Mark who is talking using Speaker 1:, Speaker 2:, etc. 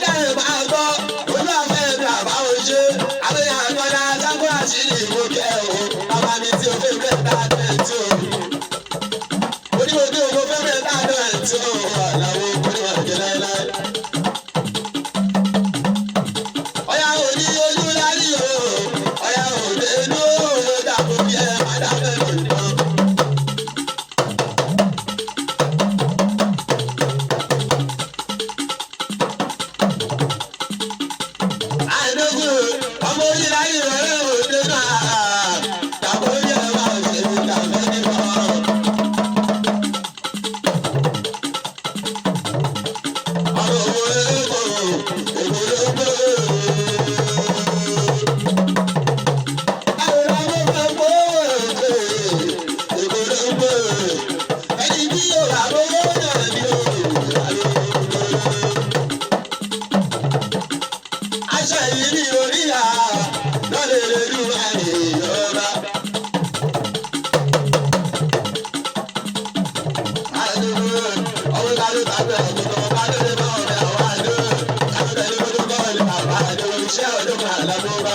Speaker 1: dáhùn máa gbọ́ olú àfẹ́ mi àbáwọ̀ ṣe àbẹ̀yà àgbọ̀dá sábò àṣírí ìwò kẹ́ o bàbá mi tí o fẹ́ fẹ́ tá a tẹ̀ tí o onímọ̀dé o fẹ́ fẹ́ tá a tẹ̀ tí o làwọn onímọ̀ ìjẹ́ láéláé. ọ̀yà òní ojú lárí o ọ̀yà òde inú o dàbò bí ẹ má dábẹ́ lòdì náà. ọmọ onílà yìí rẹ̀ òde náà dàbò bí ẹ má ṣe dàbẹ́ nípa. ọmọ owó èkó èkó ló gbé. àwọn ọmọ fẹ́ gbó èkó èkó ló gbé. ẹni tí yóò rà lówó náà ni ó rà lówó. aṣọ yìí ní orí à lọ́lẹ̀ lórí àyè ìjọba. àdúgbò ọmọ ìbálò tàbí ọ̀gbọ̀n ọba lórí bá ọ̀rẹ́ àwọn àdúgbò kájọ tẹ̀lé kótó kọ́ ọ̀lẹ́ bàbá àdúgbò iṣẹ́ ọdún kan àlágbó bá.